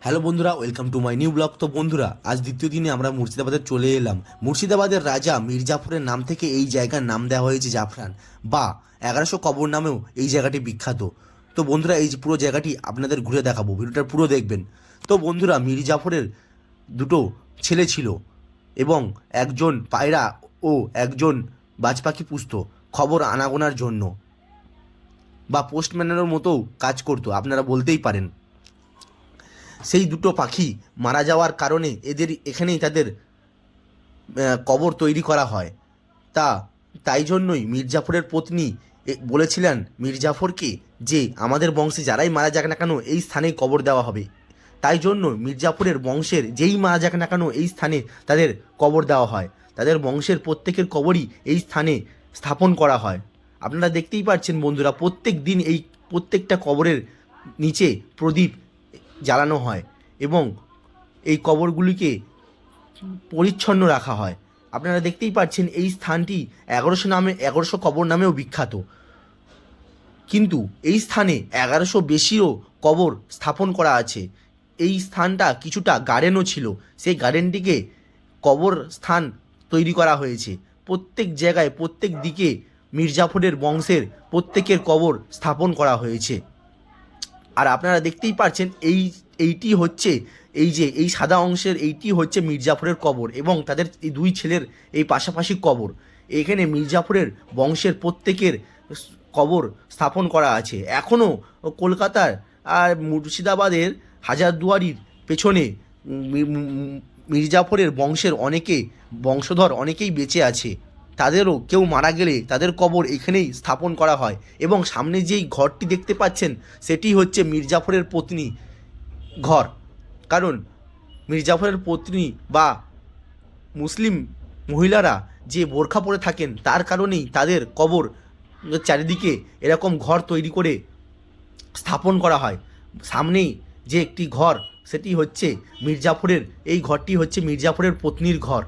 Hello বন্ধুরা, welcome to my new blog. তো বন্ধুরা, আজ দ্বিতীয় দিনে আমরা মুর্শিদাবাদে চলে এলাম। মুর্শিদাবাদের রাজা মীর জাফরের নাম থেকে এই জায়গার নাম দেওয়া হয়েছে জাফরান বা 1100 কবর নামেও এই জায়গাটি বিখ্যাত। তো বন্ধুরা, এই যে পুরো জায়গাটি আপনাদের ঘুরে দেখাবো, ভিডিওটা পুরো দেখবেন। তো বন্ধুরা, মীর জাফরের দুটো ছেলে ছিল এবং একজন পায়রা ও একজন বাজ পাখি পুষত খবর আনাগোনার জন্য, বা পোস্টম্যানের মতোও কাজ করতো আপনারা বলতেই পারেন। সেই দুটো পাখি মারা যাওয়ার কারণে এদের এখানেই তাদের কবর তৈরি করা হয়। তাই জন্যই মীর জাফরের পত্নী বলেছিলেন মীর জাফরকে যে আমাদের বংশে যারাই মারা যাক না কেন এই স্থানেই কবর দেওয়া হবে। তাই জন্য মীর জাফরের বংশের যেই মারা যাক না কেন এই স্থানে তাদের কবর দেওয়া হয়। তাদের বংশের প্রত্যেকের কবরই এই স্থানে স্থাপন করা হয়। আপনারা দেখতেই পাচ্ছেন বন্ধুরা, প্রত্যেক দিন এই প্রত্যেকটা কবরের নিচে প্রদীপ জ্বালানো হয় এবং এই কবরগুলিকে পরিচ্ছন্ন রাখা হয়। আপনারা দেখতেই পাচ্ছেন এই স্থানটি 1100 কবর নামেও বিখ্যাত। কিন্তু এই স্থানে 1100 বেশিও কবর স্থাপন করা আছে। এই স্থানটা কিছুটা গার্ডেনও ছিল, সেই গার্ডেনটিকে কবর স্থান তৈরি করা হয়েছে। প্রত্যেক জায়গায় প্রত্যেক দিকে মীর জাফরের বংশের প্রত্যেকের কবর স্থাপন করা হয়েছে। আর আপনারা দেখতেই পাচ্ছেন এইটি হচ্ছে এই সাদা অংশের এইটি হচ্ছে মীর জাফরের কবর এবং তাদের এই দুই ছেলের এই পাশাপাশি কবর। এখানে মীর জাফরের বংশের প্রত্যেকের কবর স্থাপন করা আছে। এখনও কলকাতার আর মুর্শিদাবাদের হাজারদুয়ারির পেছনে মীর জাফরের বংশধর অনেকেই বেঁচে আছে। তাদেরও কেউ মারা গেলে তাদের কবর এখানেই স্থাপন করা হয়। এবং সামনে যেই ঘরটি দেখতে পাচ্ছেন সেটি হচ্ছে মীর জাফরের পত্নী ঘর। কারণ মীর জাফরের পত্নী বা মুসলিম মহিলারা যে বোরখা পরে থাকেন তার কারণেই তাদের কবর চারিদিকে এরকম ঘর তৈরি করে স্থাপন করা হয়। সামনেই যে একটি ঘর সেটি হচ্ছে মীর জাফরের, এই ঘরটি হচ্ছে মীর জাফরের পত্নীর ঘর।